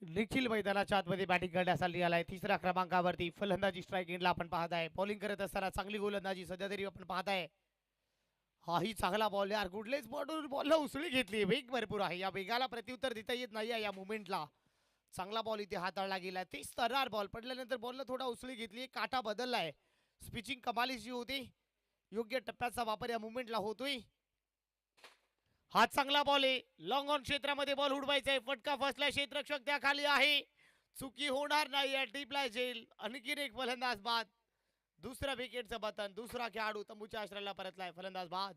निखिल मैदानाच्या आतमध्ये बॅटिंग करण्यासाठी आलाय. तिसऱ्या क्रमांकावरती फलंदाजी स्ट्राईक एंडला आपण पाहत आहे. बॉलिंग करत असताना चांगली गोलंदाजी सध्या तरी आपण पाहत आहे. हाही चांगला बॉल यार, गुडलेच बॉलला उसळी घेतली. वेग भरपूर आहे, या वेगाला प्रत्युत्तर देता येत नाही या मुवमेंटला. चांगला बॉल इथे हाताळला गेला. ते स्तरार बॉल पडल्यानंतर बॉलला थोडा उसळी घेतली, काटा बदललाय. स्पिचिंग कमालीची होती. योग्य टप्प्याचा वापर या मुवमेंटला होतोय. हा चांगला बॉल आहे. लॉंग ऑन क्षेत्रामध्ये बॉल उडवायचा आहे. फटका फसला, क्षेत्ररक्षक त्या खाली आहे. चुकी होणार नाही या टिपला जेल. आणखीन एक फलंदाज बाद. दुसऱ्या विकेटचं बटन. दुसरा खेळाडू तंबूच्या आश्रयाला परतलाय. फलंदाज बाद.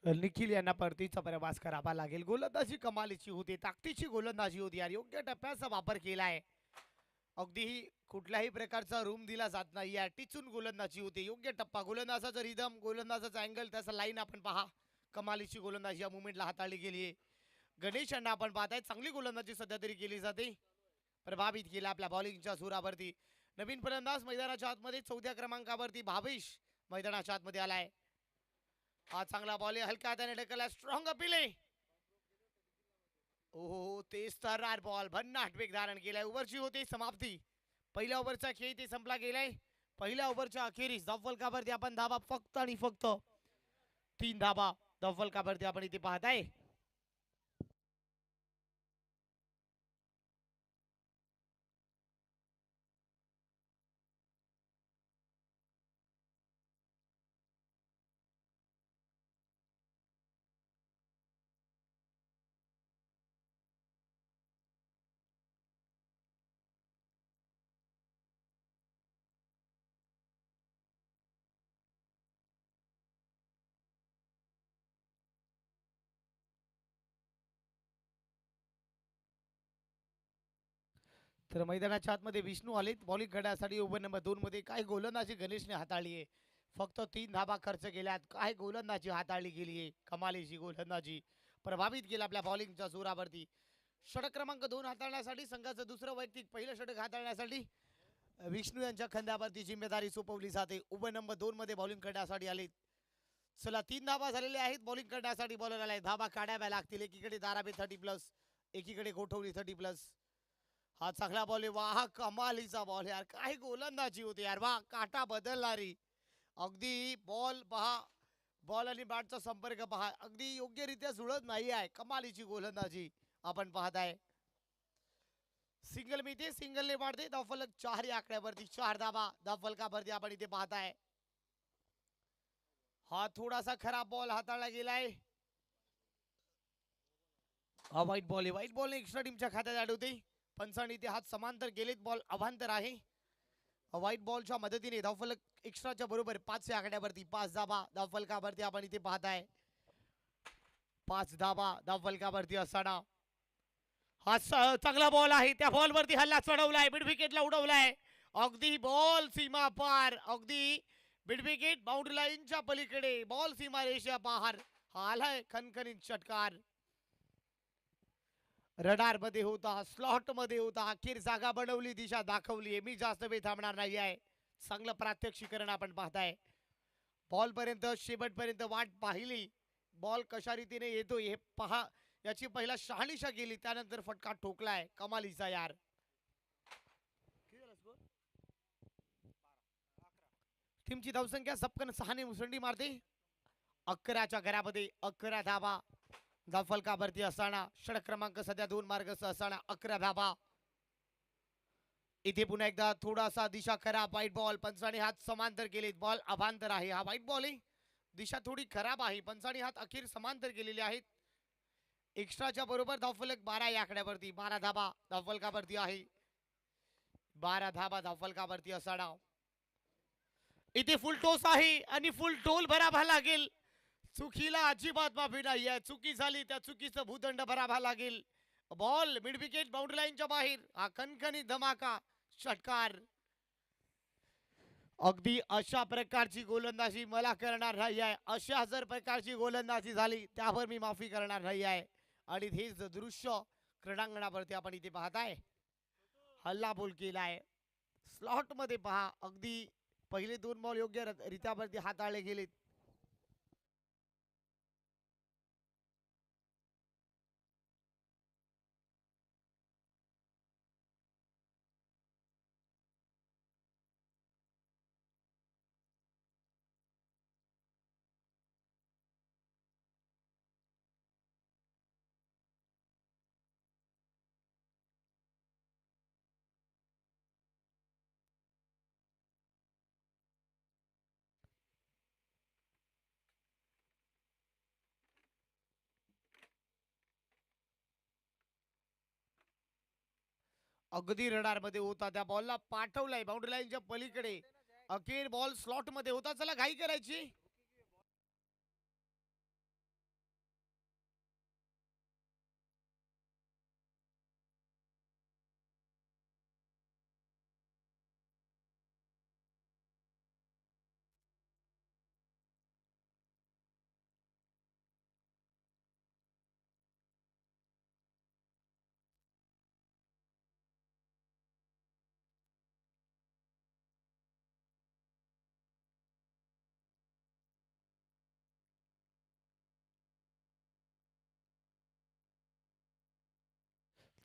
निखिल यांना परतीचा प्रवास करावा लागेल. गोलंदाजी कमालीची होती, ताकदीची गोलंदाजी होती यार. योग्य टप्प्याचा वापर केलाय. अगदीही कुठल्याही प्रकारचा रूम दिला जात नाही या टिचून गोलंदाजी होती. योग्य टप्पा, गोलंदाजाचा रिदम, गोलंदाजाचा अँगल, त्याचा लाईन आपण पहा. कमालीची गोलंदाजी या मुवमेंटला हाताळली गेली आहे. गणेश यांना आपण पाहताय, चांगली गोलंदाजी सध्या तरी केली जाते. प्रभावित केला आपल्या बॉलिंगच्या सुरावरती. नवीन फलंदाज मैदानाच्या आतमध्ये 14 क्रमांकावरती भावेश मैदानाच्या आतमध्ये आलाय. हा चांगला बॉल आहे, हलक्या हाताने ढकलला, स्ट्रॉंग अपील आहे. ओहो, तेच तर बॉल भन्नाट वेग धारण केलाय. ओव्हरची होती समाप्ती. पहिल्या ओव्हरचा खेळ ते संपला गेलाय. पहिल्या ओव्हरच्या अखेरीस धावफलकावरती आपण धाबा फक्त आणि फक्त 3 धाबा धावफलकावरती आपण इथे पाहताय. तर मैदानाच्या आतमध्ये विष्णू आलेत बॉलिंग करण्यासाठी. ओव्हर नंबर 2 मध्ये काय गोलंदाजी गणेशने हाताळली आहे. फक्त 3 धाबा खर्च केल्यात. काय गोलंदाजी हाताळली गेली आहे, कमालीची गोलंदाजी. प्रभावित केला आपल्या बॉलिंगच्या जोरावरती. षटक क्रमांक 2 हाताळण्यासाठी संघाचं दुसरं वैयक्तिक पहिलं षटक हाताळण्यासाठी विष्णू यांच्या खांद्यावरती जिम्मेदारी सोपवली जाते. ओव्हर नंबर 2 मध्ये बॉलिंग करण्यासाठी आले. चला, 3 धाबा झालेले आहेत. बॉलिंग करण्यासाठी बॉलर आलाय. धाबा काढाव्या लागतील. एकीकडे दाराबे 30+, एकीकडे गोठवली 30+. हा चांगला बॉल आहे. वाह, कमालीचा बॉल यार. काय गोलंदाजी होती यार. वाह, काटा बदलणारी. अगदी बॉल पहा, बॉल आणि बॅटचा संपर्क पहा, अगदी योग्यरित्या जुळत नाही आहे. कमालीची गोलंदाजी आपण पाहत आहे. सिंगल मिळते, सिंगलने वाढते. धावफलक 4 या आकड्यावरती 4 धाबा धावफलकावरती आपण इथे पाहताय. हा थोडासा खराब बॉल हाताळला गेलाय. हा वाईट बॉल आहे. वाईट बॉलने एक्स्ट्रा टीमच्या खात्यात ऍड होते. पंचांनी ते हात समांतर गेलेत. बॉल अभांतर आहे. व्हाईट बॉलच्या मदतीने धावफलक एक्स्ट्राच्या बरोबर 5 या आकड्यावरती 5 धाबा धावफलकावरती आपण इथे पाहताय. 5 धाबा धावफलकावरती असताना हा चांगला बॉल आहे. त्या बॉलवरती हल्ला चढवलाय, मिड विकेटला उडवलाय. अगदी बॉल सीमा पार, अगदी मिड विकेट बाउंड्री लाईनच्या पलीकडे बॉल सीमा रेषा पार. हा आलाय खणखणीत षटकार. रडार मध्ये होता, स्लॉट मध्ये होता, अखेर जागा बनवली, दिशा दाखवली. मी जास्त वेळ थांबणार नाही आहे. चांगलं प्रात्यक्षिकरण आपण पाहताय. बॉल पर्यंत शेवटपर्यंत वाट पाहिली. बॉल कशा रीतीने येतो हे पहा. याची पहिला शहानिशा केली, त्यानंतर फटका ठोकलाय. कमालीचा यार. टीमची धावसंख्या सपकन 6 ने मुसंडी मारते. 11च्या घरामध्ये 11 धाबा धावफलकावरती असताना षटक क्रमांक सध्या 2 मार्गस्थ असताना 11 धाबा. इथे पुन्हा एकदा थोडासा दिशा खराब. White ball. पंचाने हात समांतर केलेत. बॉल अभांतर आहे. हा व्हाईट बॉल आहे. दिशा थोडी खराब आहे. पंचाने हात अखेर समांतर केलेले आहेत. एक्स्ट्राच्या बरोबर धावफलक 12 या आकड्यावरती 12 धाबा धावफलकावरती आहे. 12 धाबा धावफलकावरती असताना इथे फुल टोस आहे आणि फुल टोल भरावा लागेल. चुकीला अजिबात माफी नाही आहे. चुकी झाली त्या चुकीचं भूदंड भरावा लागेल. बॉल मिड विकेट बाउंड्री लाईनच्या बाहेर. हा कणकणी धमाका षटकार. अगदी अशा प्रकारची गोलंदाजी मला करणार नाही आहे. अशा जर प्रकारची गोलंदाजी झाली त्यावर मी माफी करणार नाही आहे. आणि हेच दृश्य क्रीडांगणावरती आपण इथे पाहताय. हल्ला बोल केलाय स्लॉट मध्ये पहा. अगदी पहिले 2 बॉल योग्य रित्यावरती हाताळले गेलेत. अगदी रडार मध्ये होता. त्या बॉलला पाठवलाय बाउंड्री लाईनच्या पलीकडे. अखेर बॉल स्लॉट मध्ये होता. चला घाई करायची.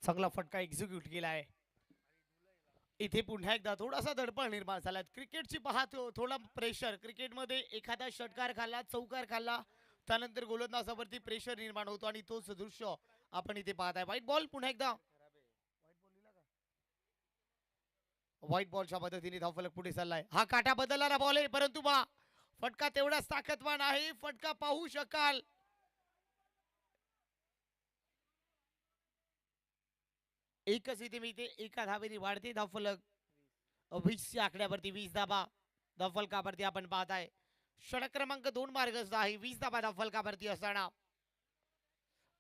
चांगला फटका एक्झिक्यूट केलाय. इथे पुन्हा एकदा थोडासा दडपण निर्माण झाला. क्रिकेटची पाहतो थोडा प्रेशर. क्रिकेटमध्ये एखादा षटकार खाल्ला चौकार खाल्ला त्यानंतर गोलंदाजावरती प्रेशर निर्माण होतो आणि तोच दृश्य आपण इथे पाहताय. व्हाईट बॉल पुन्हा एकदा. व्हाईट बॉलच्या पद्धतीने धावफलक पुढे चाललाय. हा काटा बदलणारा बॉल आहे परंतु बा फटका तेवढाच ताकदवान आहे. फटका पाहू शकाल. एकच इथे मी एका धावेने वाढते धावफलक. 20च्या आकड्यावरती 20 धाबा धावफलकावरती आपण पाहताय. षटक क्रमांक 2 मार्गस्थ आहे. 20 धाबा धावफलकावरती असताना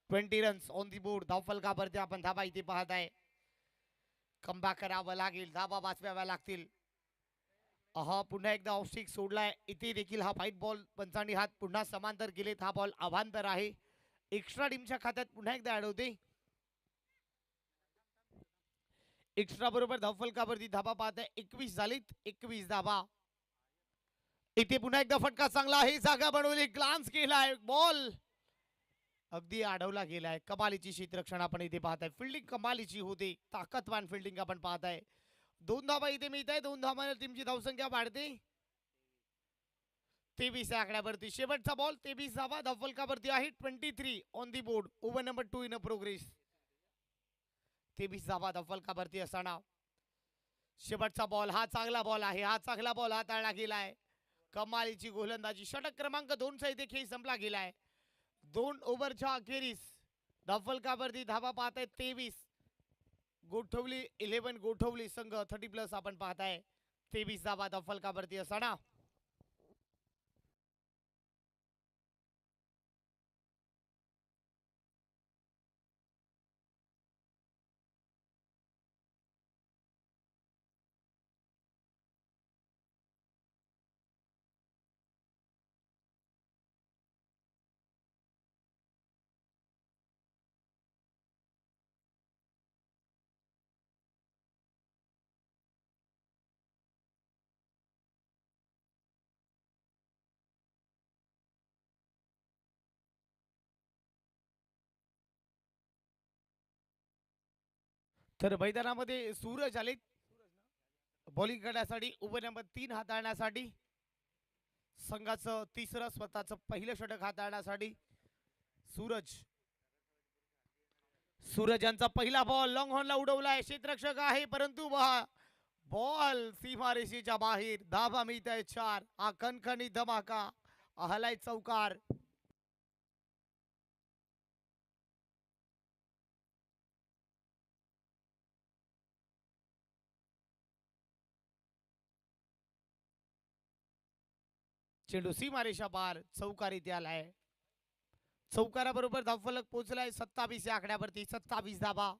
20 रन्स ऑन दी बोर्ड धावफलकावरती आपण धाबा इथे पाहताय. कमबॅक करावं लागेल. धाबा वाचवाव्या लागतील. हा पुन्हा एकदा ऑफ स्टिक सोडलाय. इथे देखील हा व्हाईट बॉल पंचांनी हात पुन्हा समांतर केलेत. हा बॉल अवांतर आहे. एक्स्ट्रा टीमच्या खात्यात पुन्हा एकदा ऍड होते. एक्स्ट्रा बरोबर धावफलकावरती धाबा पाहताय. 21 झालीत. 21 धाबा. इथे पुन्हा एकदा फटका चांगला आहे. जागा बनवली. ग्लान्स केलाय. बॉल अगदी अडवला गेलाय. कमालीची क्षेत्ररक्षण आपण इथे पाहताय. फिल्डिंग कमालीची होते. ताकदवान फिल्डिंग आपण पाहताय. 2 धाबा इथे मिळत आहे. 2 धाबांवर टीमची धावसंख्या वाढते. 23 आकड्यावरती शेवटचा बॉल. 23 धाबा धावफलकावरती आहे. 23 on the board. Over number 2 in a progress. 23 धाबा धावफलकावरती असताना शेवटचा बॉल. हा चांगला बॉल आहे. हा चांगला बॉल हाताळला गेलाय. कमालीची गोलंदाजी. षटक क्रमांक 2 चा इथे खेळ संपला गेलाय. 2 ओव्हरच्या अखेरीस धावफलकावरती धाबा पाहताय 23. गोठवली 11 गोठवली संघ 30+ आपण पाहताय. 23 धाबा धावफलकावरती असताना तर मैदानामध्ये सूरज आले बॉलिंग करण्यासाठी. ओव्हर नंबर 3 हाताळण्यासाठी. संघाचं तिसरं स्वतःचं पहिलं षटक हाताळण्यासाठी सूरज. सूरज यांचा पहिला बॉल लॉंग हॉर्नला उडवलाय. क्षेत्ररक्षक आहे परंतु बॉल सीमारेषेच्या बाहेर. धाबा मिळत आहे 4. हा कणखणी धमाका. हलाय चौकार. चेंडू सीमारेषा पार. चौकार इथे आलाय. चौकाराबरोबर धावफलक पोहोचलाय 27 या आकड्यावरती. 27 धाबा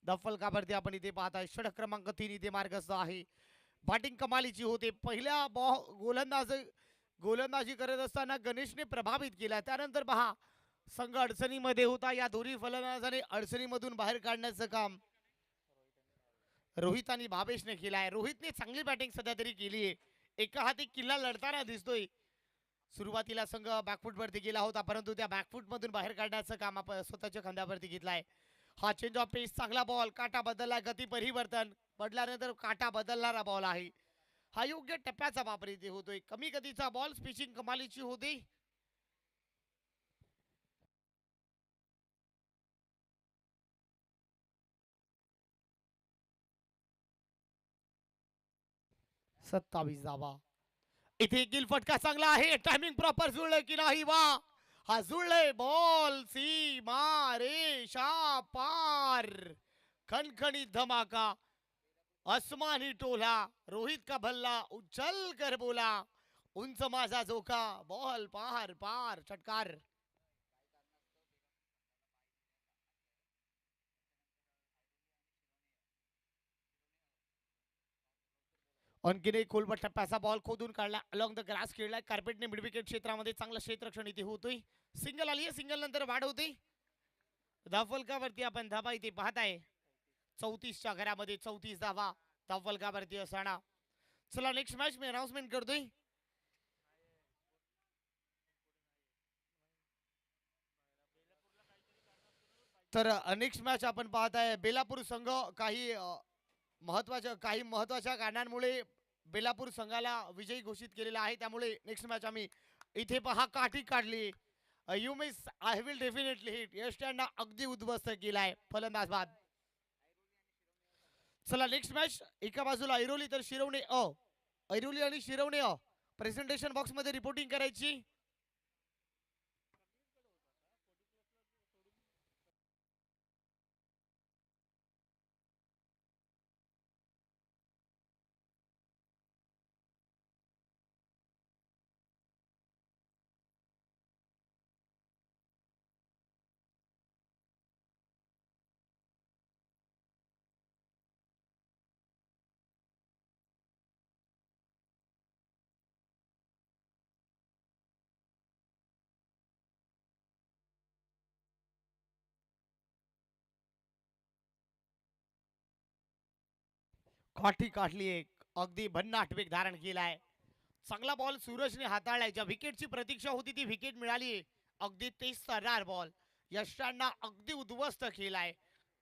धावफलकावरती आपण इथे पाहताय. षटक क्रमांक 3 इथे मार्गस्थ आहे. बॅटिंग कमालीची होते. पहिल्या गोलंदाजी करत असताना गणेशने प्रभावित केला. त्यानंतर पहा संघ अडचणीमध्ये होता. या दोन्ही फलंदाजाने अडचणीमधून बाहेर काढण्याचं काम रोहित आणि भावेशने केलाय. रोहितने चांगली बॅटिंग सध्या तरी केली आहे. एका हाती किल्ला लढताना दिसतोय. सुरुवातीला संघ बॅकफूटवरती गेला होता, परंतु त्या बॅकफूटमधून बाहेर काढण्याचं काम आपण स्वतःच्या खांद्यावरती घेतलाय. हा चेंज ऑफ पेस चांगला बॉल. काटा बदलला. गती परिवर्तन पडल्यानंतर काटा बदलणारा बॉल आहे. हा योग्य टप्प्याचा वापर इथे होतोय. कमी गतीचा बॉल. पिचिंग कमालीची होते. सत्तावीस धावा. इथे गिल फटका चांगला आहे. टायमिंग प्रॉपर जुळलं की नाही? वा, हा जुळलंय. बॉल सीमा रेषा पार. खणखणीत धमाका. आसमानी टोला. रोहित का भल्ला उछल कर बोला, उंच माझा झोका. बॉल पार पार. षटकार. आणखीन एक खोलवर टप्प्याचा बॉल खोदून काढला. अलॉंग द ग्रास खेळलाय. कार्पेटने मिड विकेट क्षेत्रामध्ये चांगलं क्षेत्ररक्षण इथे होतोय. सिंगल आली आहे. सिंगल नंतर वाढ होते. धावफलकावरती आपण धाबा इथे पाहताय. 34च्या घरामध्ये 34 धावा धावफलकावरती असताना. चला नेक्स्ट मॅच मी अनाउन्समेंट करतोय. तर नेक्स्ट मॅच आपण पाहताय. बेलापूर संघ काही महत्वाच्या कारणांमुळे बेलापूर संघाला विजयी घोषित केलेला आहे. त्यामुळे नेक्स्ट मॅच आम्ही इथे पहा काठी काढली. You miss I will definitely hit. Yash त्यांना अगदी उद्ध्वस्त केलाय फलंदाज बाद. चला नेक्स्ट मॅच. एका बाजूला ऐरोली तर शिरवणे ऐरोली आणि शिरवणे प्रेझेंटेशन बॉक्स मध्ये रिपोर्टिंग करायची. काठी काढली. एक अगदी भन्नाट वेग धारण केलाय. चांगला बॉल सूरजने हाताळलाय. ज्या विकेटची प्रतीक्षा होती ती विकेट मिळाली. अगदी तेज तर्रार बॉल. यशांना अगदी उद्ध्वस्त केलाय.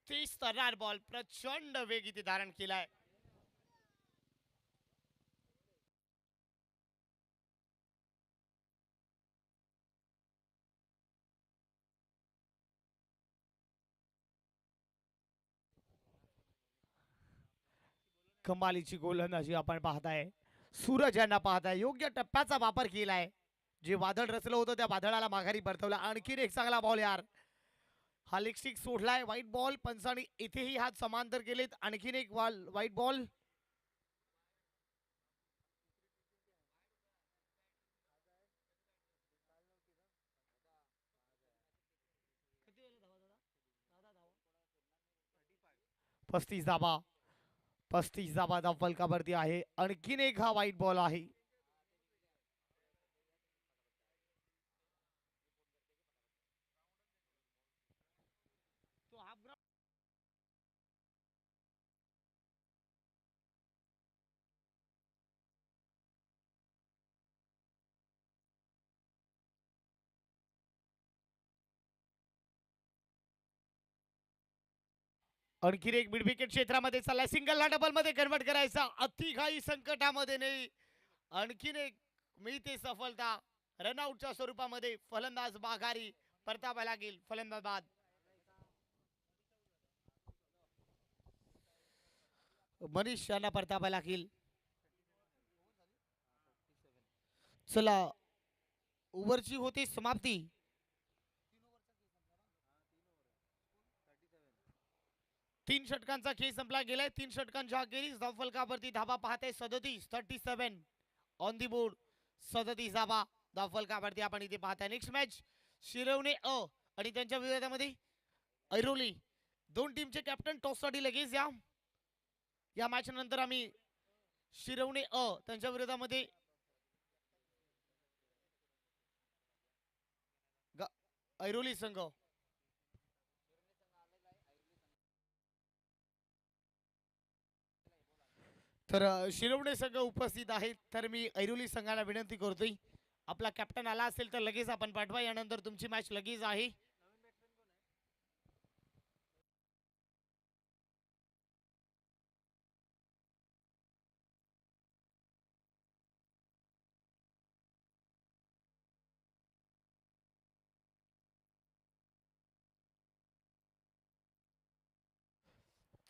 तेज तर्रार बॉल. प्रचंड वेग इथे धारण केलाय. कमालीची गोलंदाजी आपण पाहताय. सूरज यांना पाहताय. योग्य टप्प्याचा वापर केलाय. जे वादळ रचलं होतं त्या वादळाला माघारी परतवला. आणखीन एक चांगला बॉल यार. हा लेग स्टिक सोडलाय. White ball. पंचाने इथेही हात समांतर केलेत. आणखीन एक व्हाईट बॉल. पस्तीस धाबा. 35 धाबा धावफलकावरती आहे. आणखीन एक हा व्हाईट बॉल आहे. आणखीन एक मिड विकेट क्षेत्रामध्ये चाललाय. सिंगलला डबल मध्ये कन्वर्ट करायचा. अतिघाई संकटामध्ये नाही. आणखीन एक मिळते सफलता. रनआउटच्या स्वरूपामध्ये फलंदाज माघारी परतावा लागेल. फलंदाज बाद. मनीष यांना परतावा लागेल. चला ओव्हरची होते समाप्ती. 3 षटकांचा खेळ संपला गेलाय. 3 षटकांच्या अखेरीस धावफलकावरती धाबा पाहते 37 ऑन दी बोर्ड. 37 धाबा धावफलकावरती आपण इथे पाहताय. नेक्स्ट मॅच शिरवणे आणि त्यांच्या विरोधामध्ये ऐरोली. दोन टीमचे कॅप्टन टॉससाठी लगेच या. या मॅच नंतर आम्ही शिरवणे त्यांच्या विरोधामध्ये ऐरोली संघ. तर शिरवणे संघ उपस्थित आहेत. तर मी ऐरोली संघाला विनंती करतोय, आपला कॅप्टन आला असेल तर लगेच आपण पाठवा. यानंतर तुमची मॅच लगेच आहे.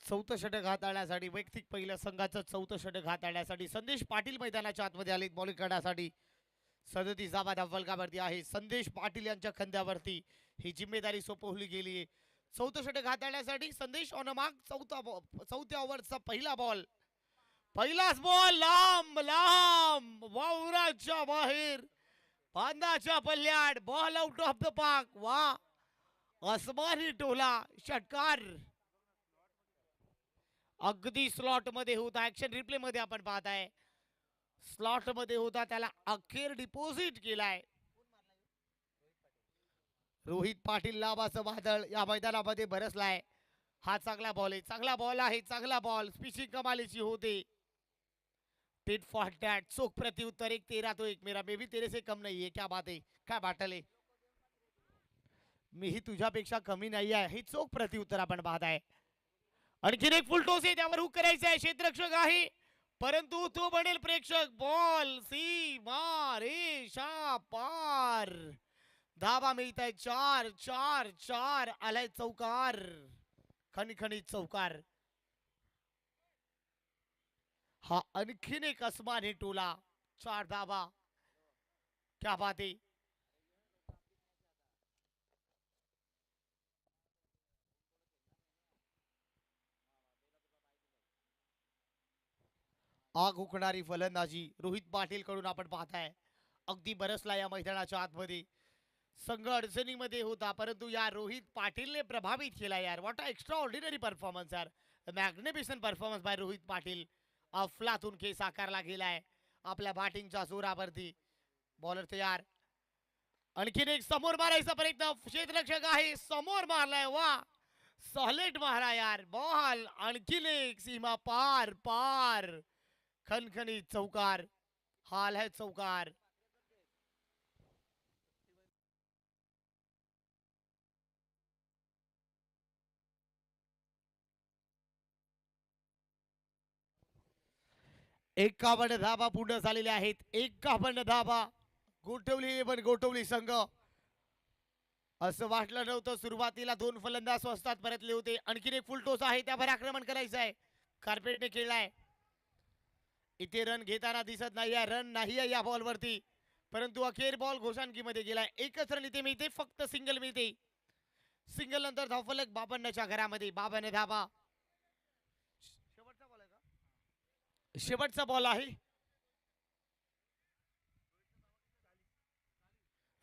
चौथं षटक हाताळण्यासाठी वैयक्तिक पहिल्या संघाचं चौथं षटक हाताळण्यासाठी संदेश पाटील मैदानाच्या आतमध्ये आले बॉलिंग करण्यासाठी. 37 धावा फलकावरती आहे. संदेश पाटील यांच्या खांद्यावरती ही जिम्मेदारी सोपवली गेली आहे. चौथं षटक हाताळण्यासाठी संदेश ऑन मार्क. चौथ्या ओव्हरचा पहिला बॉल. पहिलाच बॉल लांब लांब वावराच्या बाहेर बांधाच्या पल्ल्यात. Ball out of the park. वा, आसमानी टोला षटकार अगदी स्लॉट मध्ये होता. ऍक्शन रिप्ले मध्ये आपण पाहताय स्लॉट मध्ये होता, त्याला अखेर डिपॉझिट केलाय. रोहित पाटील नावाचं वादळ या मैदानामध्ये बरसलाय. हा चांगला बॉल आहे, चांगला बॉल आहे, चांगला बॉल. स्पिचिंग कमालीची होते. टिट फॉर टॅट, चोख प्रत्युत्तर. 1-13 मेरा बेबी तेरे से कम नहीं है. क्या बात आहे, काय बाटले. मीही तुझ्यापेक्षा कमी नाही आहे. हे चोख प्रत्युत्तर आपण पाहताय. आणखीन एक फुल टॉस आहे, त्यावर हुक करायचं आहे. क्षेत्ररक्षक आहे परंतु तो बनेल प्रेक्षक. बॉल सीमा रेषा पार. धावा मिळत आहे 4-4-4. आलाय चौकार, खणखणीत चौकार. हा आणखीन एक आसमानी टोला. 4 धावा. क्या बात आहे. आग हुकणारी फलंदाजी रोहित पाटील कडून आपण पाहताय. अगदी बरसला या मैदानाच्या आतमध्ये. संघ अडचणीमध्ये होता परंतु या रोहित पाटीलने प्रभावित केला यार. What a extraordinary performance यार. Magnificent performance by Rohit Patil. अफलातून खेळ साकारला गेलाय आपल्या बॅटिंगच्या जोरावरती. बॉलर तयार. आणखीन एक समोर मारायचा प्रयत्न. क्षेत्ररक्षक आहे, समोर मारलाय. वा, सॉलिड मारा यार. बॉल आणखीन एक सीमा पार पार. खणखणीत चौकार. हाल है चौकार. एकावन्न धाबा पूर्ण झालेले आहेत. 51 धाबा. गोठवली पण गोठवली संघ. असं वाटलं नव्हतं. सुरुवातीला 2 फलंदाज स्वस्तात परतले होते. आणखीन एक फुल टॉस आहे, त्यावर आक्रमण करायचं आहे. कार्पेटने खेळलाय. इथे रन घेताना दिसत नाही आहे. रन नाही आहे या बॉलवरती परंतु अखेर बॉल घोषाणकीमध्ये गेलाय. एकच रन इथे मिळते, फक्त सिंगल मिळते. सिंगल नंतर धावफलक बाबन्नच्या घरामध्ये. 52 धाबा. शेवटचा बॉल आहे का? शेवटचा बॉल आहे.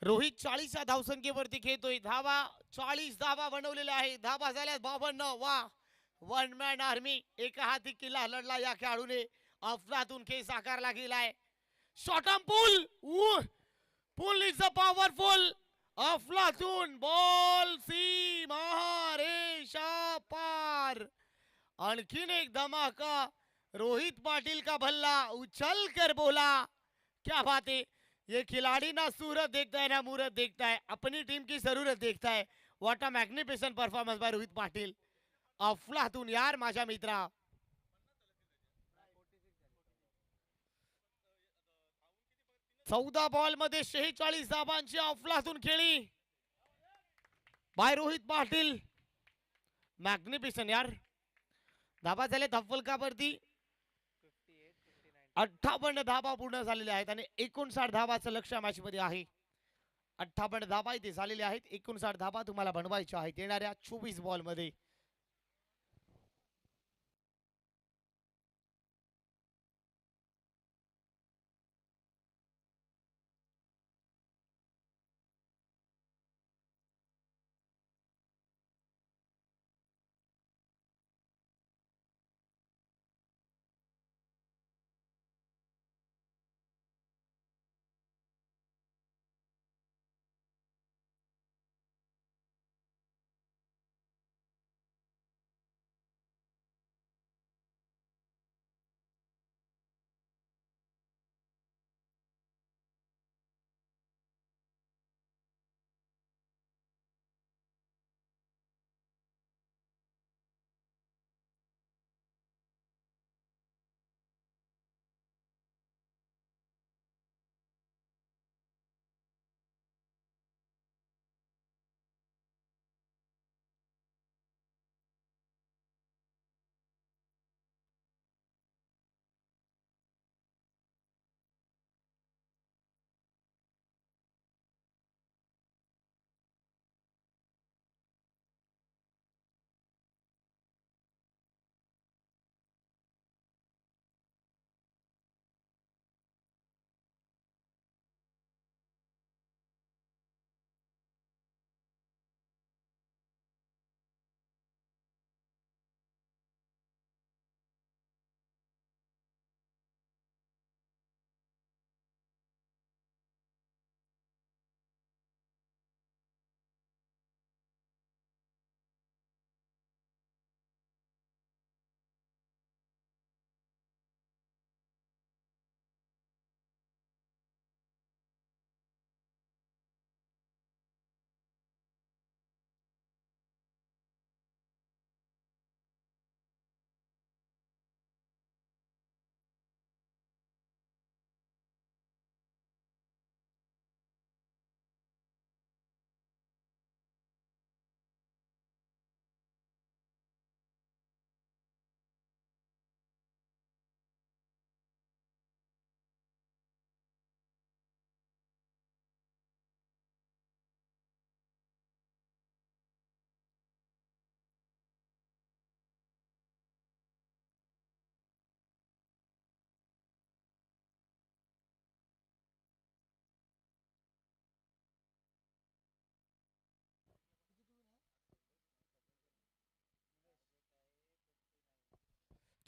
रोहित 40 धावसंख्येवरती खेळतोय. धावा 40 धावा बनवलेल्या आहे. धावा झाल्या 52. वा, वन मॅन आर्मी. एका हाती किल्ला लढला या खेळाडूने. अफलातून खेळ साकारला गेलाय. Short on pull. Pull is a powerful. अफलातून बॉल सीमा रेषा पार. आणखीन एक धमाका. रोहित पाटिल का भल्ला उछल कर बोला. क्या बात है. ये खिलाड़ी ना सूरत देखता है ना मूरत देखता है, अपनी टीम की जरूरत देखता है. What a magnificent performance by Rohit Patil. अफलातून यार माझ्या मित्रा. 14 बॉल मध्ये 46 धाबांची अफलातून खेळी बाय रोहित पाटील. मॅग्निफिसंट यार. धाबा झाले धफलकावरती. 58 धाबा पूर्ण झालेल्या आहेत आणि 59 धाबाचं लक्ष मॅच मध्ये आहे. 58 धाबा इथे झालेले आहेत. 59 धाबा तुम्हाला बनवायच्या आहेत येणाऱ्या 24 बॉल मध्ये.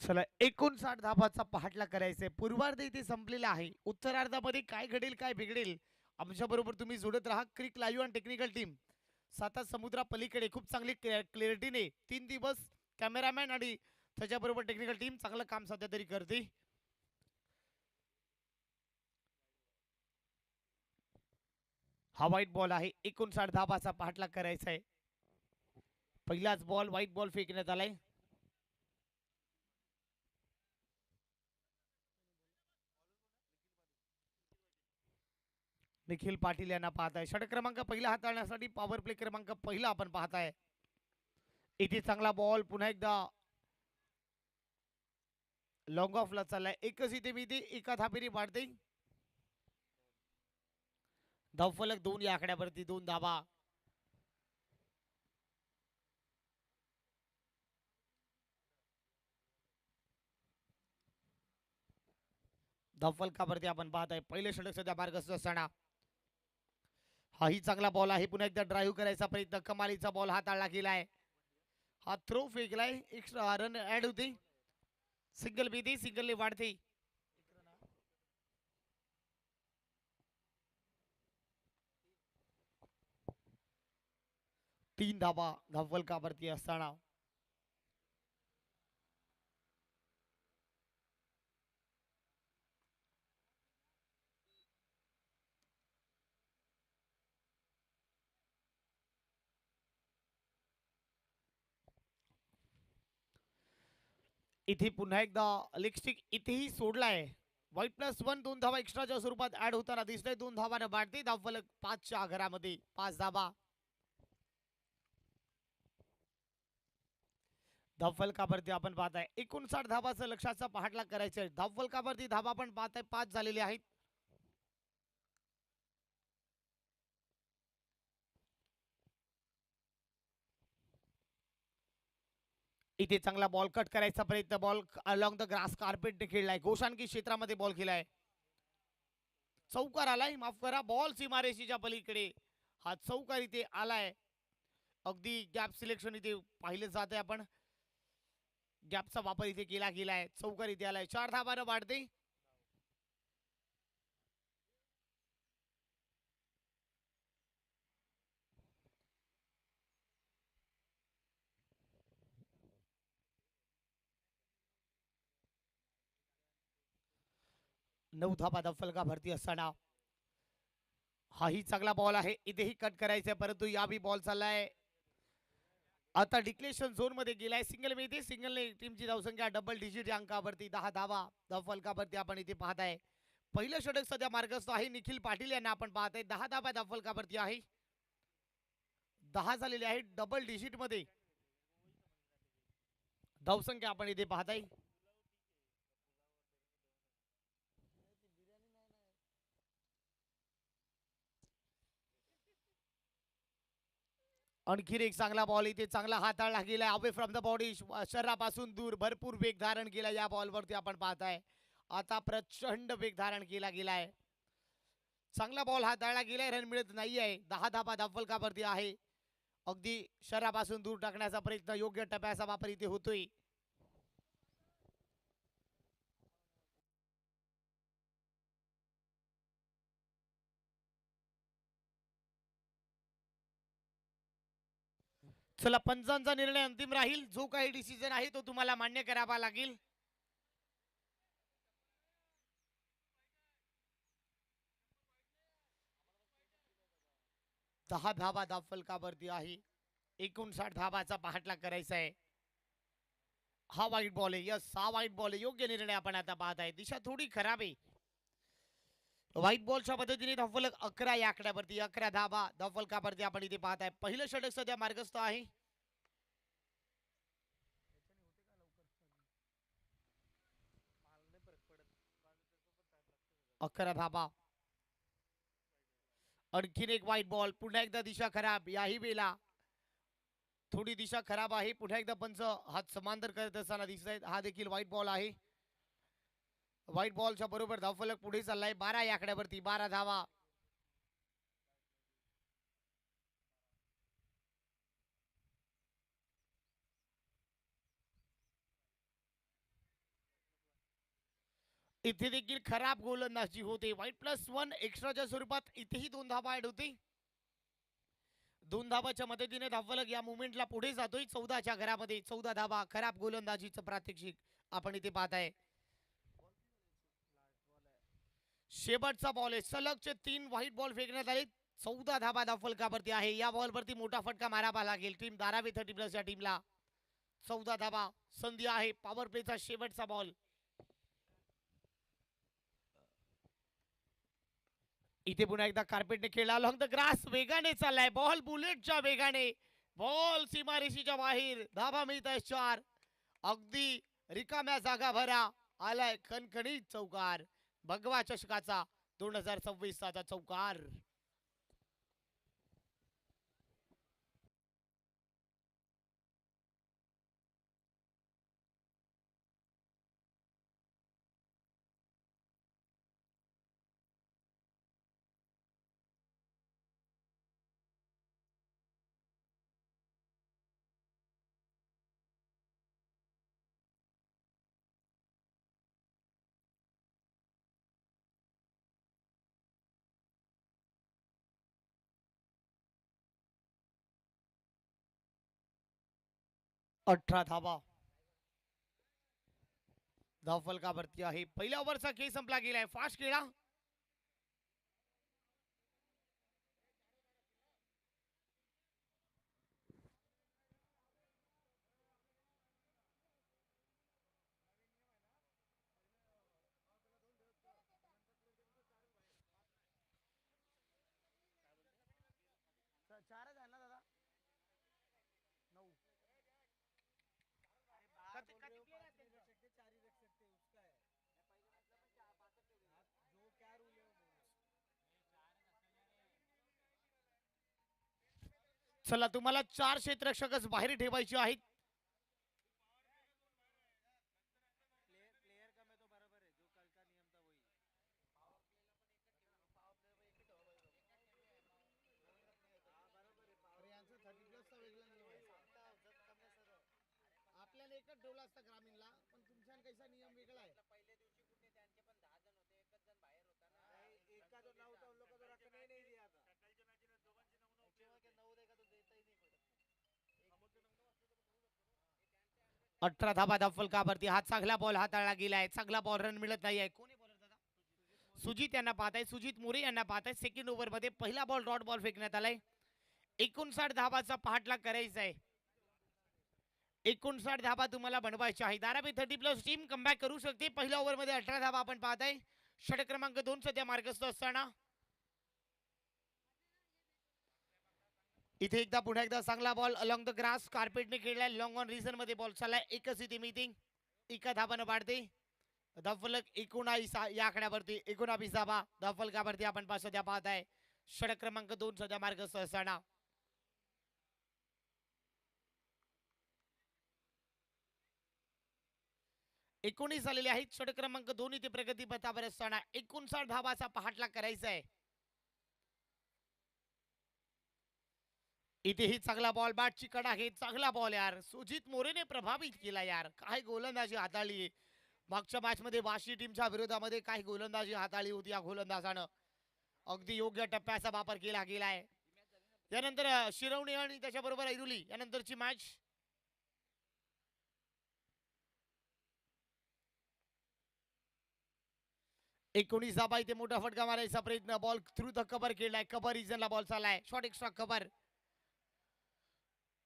चला 59 धाबाचा पाठलाग करायचा आहे. पूर्वार्ध इथे संपलेला आहे. उत्तरार्धामध्ये काय घडेल काय बिघडेल आमच्या बरोबर तुम्ही जोडत राहा. क्रिक लाईव्ह आणि टेक्निकल टीम साता समुद्रा पलीकडे खूप चांगली क्लॅरिटीने 3 दिवस कॅमेरामॅन आणि त्याच्याबरोबर टेक्निकल टीम चांगलं काम सध्या तरी करते. हा व्हाईट बॉल आहे. 59 धाबाचा पाठलाग करायचा आहे. पहिलाच बॉल व्हाईट बॉल फेकण्यात आलाय. निखिल पाटील यांना पाहत आहे. षटक क्रमांक पहिला हाताळण्यासाठी पॉवर प्ले क्रमांक पहिला आपण पाहताय. इथे चांगला बॉल पुन्हा एकदा लॉंग ऑफला चाललाय. एकच इथे मी इथे एका धापेने वाढते. धावफलक 2 या आकड्यावरती 2 धाबा. धावफलकावरती आपण पाहताय पहिले षटक सध्या मार्गस्थ असताना हाही चांगला बॉल आहे. पुन्हा एकदा ड्राईव्ह करायचा प्रयत्न. कमालीचा बॉल हाताळला गेलाय. हा थ्रो फेकलाय. एक्स्ट्रा रन ऍड होते. सिंगल बेदी सिंगलने वाढते. 3 धाबा धावफलकावरती असताना इथे पुन्हा एकदा लेग स्टिक इथेही सोडलाय. व्हाईट +1 2 धावा एक्स्ट्राच्या स्वरूपात ऍड होताना दिसतंय. 2 धावाने वाढते. धावफलक 5च्या घरामध्ये 5 धाबा. धावफलकावरती आपण पाहताय 59 धाबाचं लक्षाचा पाठलाग करायचा आहे. धावफलकावरती धाबा आपण पाहताय 5 झालेले आहेत. इथे चांगला बॉल कट करायचा प्रयत्न. बॉल अलॉंग द ग्रास कार्पेटने खेळलाय. गोशानकी क्षेत्रामध्ये बॉल खेळलाय. चौकार आलाय. माफ करा बॉल सीमारेषेच्या पलीकडे हा चौकार इथे आलाय. अगदी गॅप सिलेक्शन इथे पाहिलं जात आहे. आपण गॅपचा वापर इथे केला गेलाय. चौकार इथे आलाय. 4 धाबानं वाढते. नऊ धाबा धावफलका भरती असताना हाही चांगला बॉल आहे. इथेही कट करायचंय परंतु याही बॉल चाललाय. आता डिक्लेशन झोन मध्ये गेलाय. सिंगल मिळते. सिंगलने टीमची धावसंख्या डबल डिजिट या अंकावरती 10 धावा धावफलकावरती आपण इथे पाहताय. पहिलं षटक सध्या मार्गस्थ आहे. निखिल पाटील यांना आपण पाहताय. 10 धावा धावफलकावरती आहे. 10 झालेले आहेत. डबल डिजिट मध्ये धावसंख्या आपण इथे पाहताय. आणखीन एक चांगला बॉल इथे चांगला हाताळला गेलाय. अवे फ्रॉम द बॉडी शरीरापासून दूर भरपूर वेग धारण केला या बॉलवरती आपण पाहताय. आता प्रचंड वेग धारण केला गेलाय. चांगला बॉल हाताळला गेलाय. रन मिळत नाही आहे. 10 धाबा धावफलकावरती आहे. अगदी शरीरापासून दूर टाकण्याचा प्रयत्न. योग्य टप्प्याचा वापर इथे होतोय. चला पंचांचा निर्णय अंतिम राहील. जो काही डिसिजन आहे तो तुम्हाला मान्य करावा लागेल. दहा धाबा धावफलकावरती आहे. 59 धाबाचा पाठलाग करायचा आहे. हा वाईट बॉल आहे. यस हा वाईट बॉल आहे. योग्य निर्णय आपण आता पाहत आहे. दिशा थोडी खराब आहे. व्हाईट बॉलच्या पद्धतीने धावफलक 11 या आकड्यावरती 11 धाबा धावफलकावरती आपण इथे पाहत आहे. पहिलं षटक सध्या मार्गस्थ आहे. 11 धाबा. आणखीन एक व्हाईट बॉल. पुन्हा एकदा दिशा खराब. याही वेळेला थोडी दिशा खराब आहे. पुन्हा एकदा पंच हात समांतर करत असताना दिसत आहेत. हा देखील व्हाईट बॉल आहे. व्हाईट बॉलच्या बरोबर धावफलक पुढे चाललाय. 12 या आकड्यावरती 12 धावा. इथे देखील खराब गोलंदाजी होते. वाईट +1 एक्स्ट्राच्या स्वरूपात इथेही 2 धाबा ऍड होते. 2 धाबाच्या मदतीने धावफलक या मुवमेंटला पुढे जातोय. 14च्या घरामध्ये 14 धाबा. खराब गोलंदाजीचं प्रात्यक्षिक आपण इथे पाहताय. शेवटचा बॉल आहे. सलगचे 3 व्हाईट बॉल फेकण्यात आले. 14 धाबा धावफलकावरती आहे. या बॉलवरती मोठा फटका मारावा लागेल टीम धारावी 30+ या टीमला. 14 धाबा. संधी आहे. पॉवर प्लेचा शेवटचा बॉल. इथे पुन्हा एकदा कार्पेटने खेळला. लॉंग द ग्रास वेगाने चाललाय बॉल. बुलेटच्या वेगाने बॉल सीमारेषेच्या बाहेर. धाबा मिळत आहे 4. अगदी रिकाम्या जागा भरा. आलाय खणखणीत चौकार. भगवा चषकाचा 2026चा चौकार. अठरा धाबा धावफलकावरती आहे. पहिल्या ओव्हरचा खेळ संपला गेलाय. फास्ट खेळा. चारच आहे ना दादा. 9 चला तुम्हाला 4 क्षेत्ररक्षकच बाहेर ठेवायचे आहेत. आपल्याला एकच ठेवला असता ग्रामीणला, पण तुमच्या कैसा नियम वेगळा आहे. पहिल्या दिवशी कुठे त्यांचे पण 10 जण होते. एकच जण बाहेर होता ना. एका तो नव्हता उन लोग तो रखने ही नहीं दिया था. सकाळच्या मॅचेस दोघांचे 9 के 9 देगा तो देता ही नहीं पडत. 18 धाबा धावफलकावरती. हा चांगला बॉल हाताळला गेलाय. चांगला बॉल. रन मिळत नाहीये. कोणी बॉलर दादा? सुजित यांना पाहताय. सुजित मोरे यांना पाहताय. सेकंड ओव्हर मध्ये पहिला बॉल डॉट बॉल फेकण्यात आलाय. 59 धाबाचा पाठलाग करायचा आहे. 59 धाबा तुम्हाला बनवायचे आहे. धारावी 30+ टीम कमबॅक करू शकते. पहिल्या ओव्हर मध्ये 18 धाबा आपण पाहताय. षटक क्रमांक 2 सध्या मार्गस्थ असताना इथे एकदा पुन्हा एकदा चांगला बॉल अलॉंग द ग्रास. कार्पेटने खेळलाय. लॉंग ऑन रिझन मध्ये बॉल चाललाय. एकच इथे मीटिंग. एका धाबानं वाढते. धावफलक 19 या आकड्यावरती. 19 धाबा धावफलकावरती आपण सध्या पाहताय. षटक क्रमांक 2 सध्या मार्गस्थ असताना 19 झालेले आहेत. षटक क्रमांक 2 इथे प्रगती पथावर असताना 59 धाबाचा पाठलाग करायचा आहे. इथेही चांगला बॉल. बॅटची कडा आहे. चांगला बॉल यार. सुजित मोरेने प्रभावित केला यार. काय गोलंदाजी हाताळली. मागच्या मॅच मध्ये वाशी टीमच्या विरोधामध्ये काही गोलंदाजी हाताळली होती या गोलंदाजानं. अगदी योग्य टप्प्याचा वापर केला गेलाय. यानंतर शिरवणे आणि त्याच्याबरोबर ऐरुली यानंतरची मॅच. 19 धाबा. इथे मोठा फटका मारायचा प्रयत्न. बॉल थ्रू द कव्हर केलाय. कव्हर रिजनला बॉल चाललाय. Short extra cover.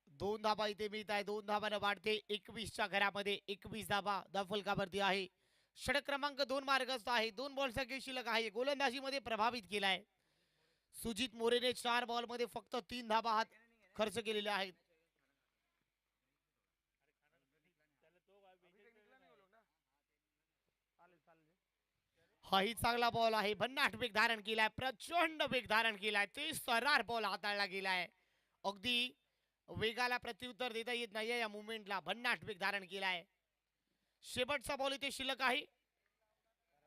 2 धाबा इथे मिळत आहे. 2 धाबानं वाढते. 21च्या घरामध्ये 21 धाबा धावफलकावरती आहे. षटक क्रमांक 2 मार्गस्थ आहे. 2 बॉलचा खेळ शिल्लक आहे. गोलंदाजीमध्ये प्रभावित केलाय. सुजित मोरेने 4 बॉल मध्ये फक्त 3 धाबा हात खर्च केलेले आहेत. हाही चांगला बॉल आहे. भन्नाट वेग धारण केलाय. प्रचंड वेग धारण केलाय. ते सरार बॉल हाताळला गेलाय. अगदी वेगाला प्रत्युत्तर देता येत नाहीये या मुवमेंटला. भन्नाट वेग धारण केलाय. शेवटचा बॉल इथे शिल्लक आहे.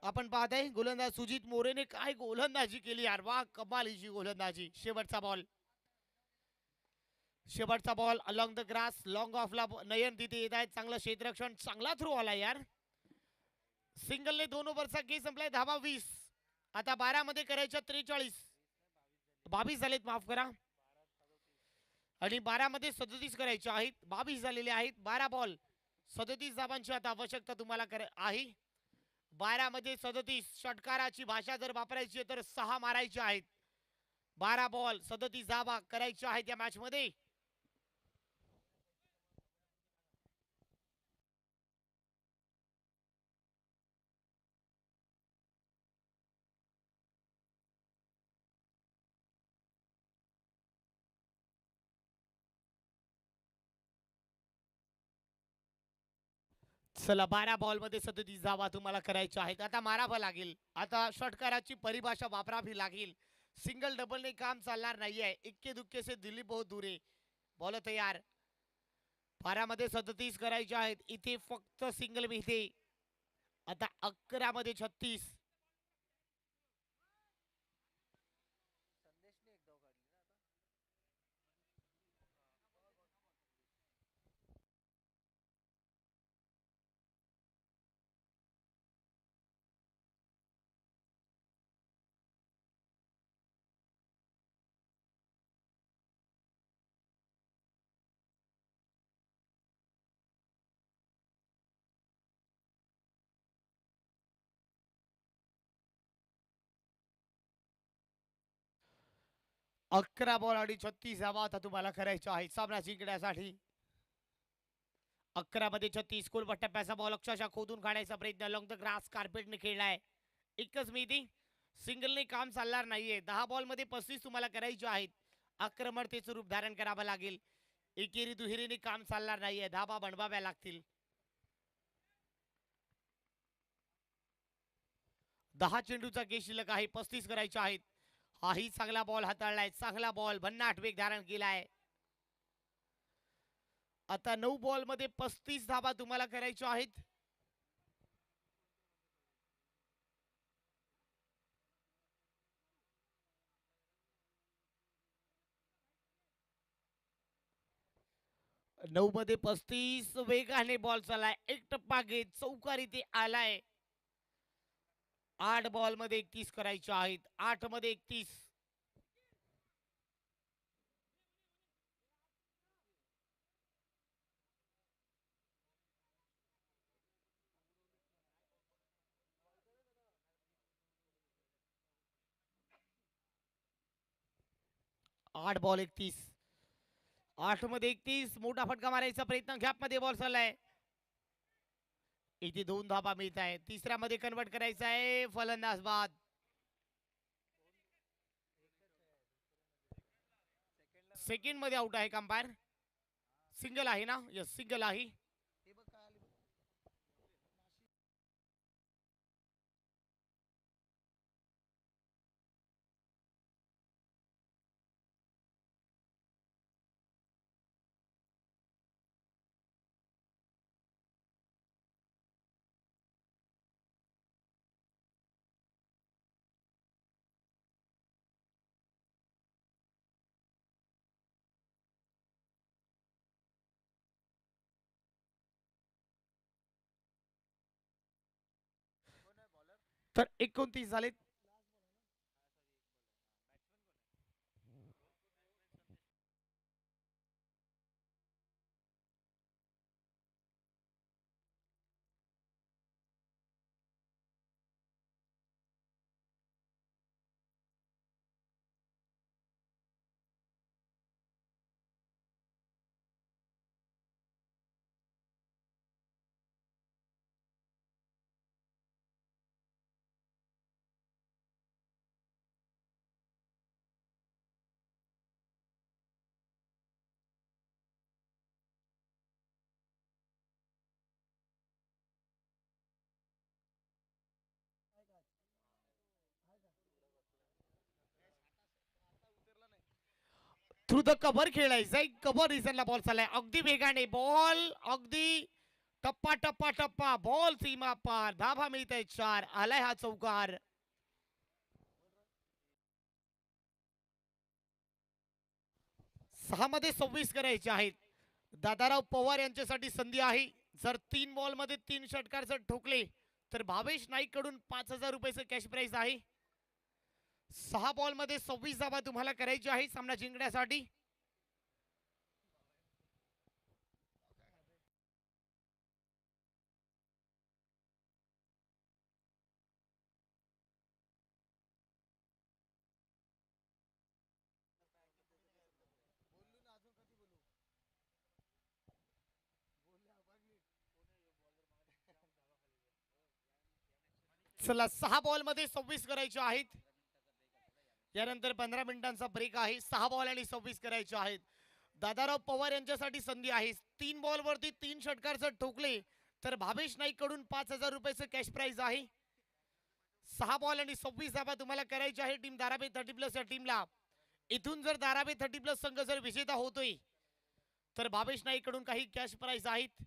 आपण पाहताय गोलंदाज सुजित मोरेने काय गोलंदाजी केली यार. वा कमालीची गोलंदाजी. शेवटचा बॉल. शेवटचा ball along the grass. Long ऑफला नयन तिथे येत आहेत. चांगलं क्षेत्ररक्षण. चांगला थ्रो आला यार. सिंगलने 2 ओव्हरचा खेळ संपलाय. धावा 20. आता 12 मध्ये करायच्या 43. 22 झालेत, माफ करा. आणि 12 मध्ये 37 करायचे आहेत. 22 झालेले आहेत. 12 बॉल 37 धावांची आता आवश्यकता तुम्हाला आहे. 12 मध्ये 37. षटकाराची भाषा जर वापरायची तर 6 मारायचे आहेत. 12 बॉल 37 धावा करायच्या आहेत या मॅच मध्ये. चला, 12 बॉल मध्ये 37 धावा तुम्हाला करायच्या आहेत. आता मारावं लागेल. आता षटकाराची परिभाषा वापरावी लागेल. सिंगल डबलने काम चालणार नाहीये. इक्के दुक्के से दिल्ली बहुत दूर आहे. बॉल तयार. 12 मध्ये 37 करायचे आहेत. इथे फक्त सिंगल मिळते. आता 11 मध्ये 36. अकरा बॉल आणि 36 धावा आता तुम्हाला करायच्या आहेत सामना जिंकण्यासाठी. 11 मध्ये 36. कोलबट टप्प्याचा बॉल अक्षरशः खोदून काढायचा प्रयत्न लॉंग द ग्रास कार्पेटने खेळलाय. एकच मिती. सिंगलने काम चालणार नाहीये. 10 बॉल मध्ये 35 तुम्हाला करायचे आहेत. आक्रमकतेचं रूप धारण करावं लागेल. एकेरी दुहेरीने काम चालणार नाहीये. धाबा बनवाव्या लागतील. 10 चेंडूचा खेळ शिल्लक आहे. 35 करायचे आहेत. हाही चांगला बॉल हाताळलाय. चांगला बॉल भन्नाट वेग धारण केलाय. आता 9 बॉल मध्ये 35 धाबा तुम्हाला करायच्या आहेत. नऊ मध्ये 35 वेगाने बॉल चाललाय. एक टप्पा घेत चौकार इथे आलाय. 8 बॉल मध्ये 31 करायचे आहेत. 8 मध्ये 31. आठ बॉल 31. 8 मध्ये 31. मोठा फटका मारायचा प्रयत्न. गॅप मध्ये बॉल चाललाय. इथे 2 धाबा मिळत आहे. तिसऱ्या मध्ये कन्वर्ट करायचा आहे. फलंदाज बाद. सेकंड मध्ये आउट आहे कंपायर. सिंगल आहे ना? यस, सिंगल आहे. तर 29 झालेत. थ्रू द कव्हर खेळायचंय. कव्हर रिझनला बॉल चाललाय. अगदी वेगाने बॉल. अगदी टप्पा टप्पा टप्पा बॉल सीमा पार. धाबा मिळत आहे 4. आलाय हा चौकार. 6 मध्ये 26 करायचे आहेत. दादाराव पवार यांच्यासाठी संधी आहे. जर 3 बॉल मध्ये 3 षटकार जर ठोकले तर भावेश नाईक कडून 5,000 रुपयाचं कॅश प्राइस आहे. 6 बॉल मध्ये 26 धावा तुम्हाला करायची आहे सामना जिंकण्यासाठी. चला 6 बॉल मध्ये 26 करायचे आहेत. यानंतर 15 मिनिटांचा ब्रेक आहे. 6 बॉल आणि 26 करायचे आहेत. दादाराव पवार यांच्यासाठी संधी आहे. 3 बॉल वरती 3 षटकार जर ठोकले तर भावेश नाईक कडून 5,000 रुपयाचं कॅश प्राइस आहे. 6 बॉल आणि 26 धावा तुम्हाला करायची आहे टीम धारावी 30+ या टीमला. इथून जर धारावी 30+ संघ जर विजेता होतोय तर भावेश नाईक कडून काही कॅश प्राइस आहेत.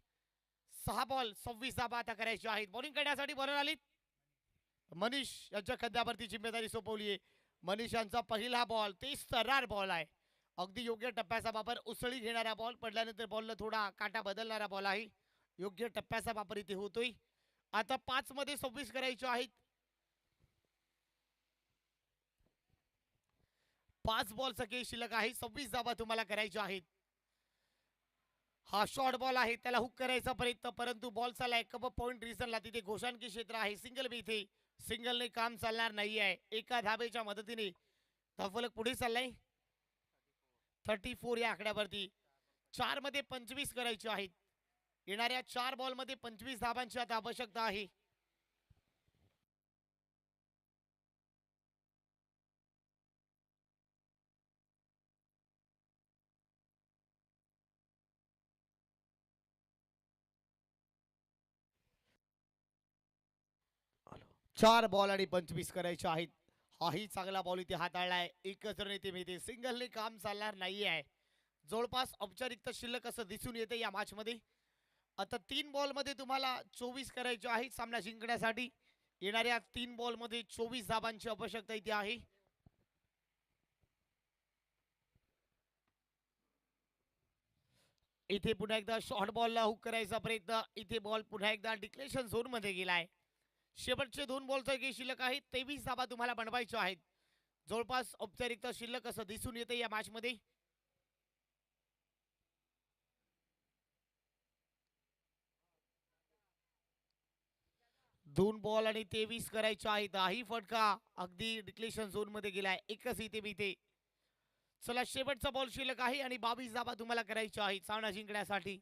6 बॉल 26 धावा आता करायची आहेत. बॉलिंग करण्यासाठी बॉलर आलीत. मनीष यांच्या खांद्यावरती जिम्मेदारी सोपवली आहे. मनीष यांचा पहिला बॉल ते सर्रार बॉल आहे. अगदी योग्य टप्प्याचा वापर, उसळी घेणारा बॉल, पडल्यानंतर बॉलला थोडा काटा बदलणारा बॉल आहे. योग्य टप्प्याचा वापर इथे होतोय. आता 5 मध्ये 26 करायचे आहेत. 5 बॉल सगळे शिल्लक आहे. 26 धावा तुम्हाला करायच्या आहेत. हा शॉर्ट बॉल आहे, त्याला हुक करायचा प्रयत्न, परंतु बॉल चाललाय कप पॉइंट रिझनला. तिथे घोषाणकी क्षेत्र आहे. सिंगल बी इथे सिंगलने काम चालणार नाही आहे. एका धावेच्या मदतीने धावफलक पुढे चाललाय 34 या आकड्यावरती. 4 मध्ये 25 करायचे आहेत. येणाऱ्या 4 बॉल मध्ये 25 धावांची आता आवश्यकता आहे. चार बॉल आणि 25 करायचे आहेत. हाही चांगला बॉल इथे हाताळलाय. एकच रन इथे मिळते. सिंगलने काम चालणार नाही आहे. जवळपास औपचारिकता शिल्लक असं दिसून येते या मॅच मध्ये. आता 3 बॉल मध्ये तुम्हाला 24 करायचे आहेत सामना जिंकण्यासाठी. येणाऱ्या 3 बॉल मध्ये 24 धावांची आवश्यकता इथे आहे. इथे पुन्हा एकदा शॉर्ट बॉलला हुक करायचा प्रयत्न. इथे बॉल पुन्हा एकदा डिक्लेरेशन झोन मध्ये गेलाय. शेवटचे 2 बॉलचा काही शिल्लक आहे. 23 धावा तुम्हाला बनवायच्या आहेत. जवळपास औपचारिकता शिल्लक असं दिसून येते या मॅच मध्ये. दोन बॉल आणि 23 करायचे आहेत. हाही फटका अगदी डिक्लेरेशन झोन मध्ये गेलाय. एकच इथे इथे. चला शेवटचा बॉल शिल्लक आहे आणि 22 धावा तुम्हाला करायच्या आहेत सामना जिंकण्यासाठी.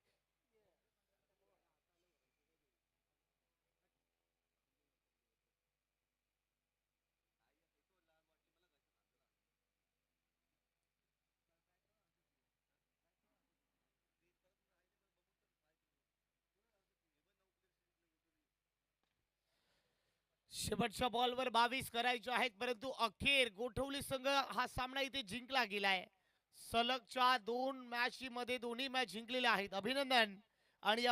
शेवटच्या बॉलवर 22 करायचे आहेत, परंतु अखेर गोठवली संघ हा सामना इथे जिंकला गेलाय. सलगच्या 2 मॅच मध्ये दोन्ही मॅच जिंकलेल्या आहेत. अभिनंदन. आणि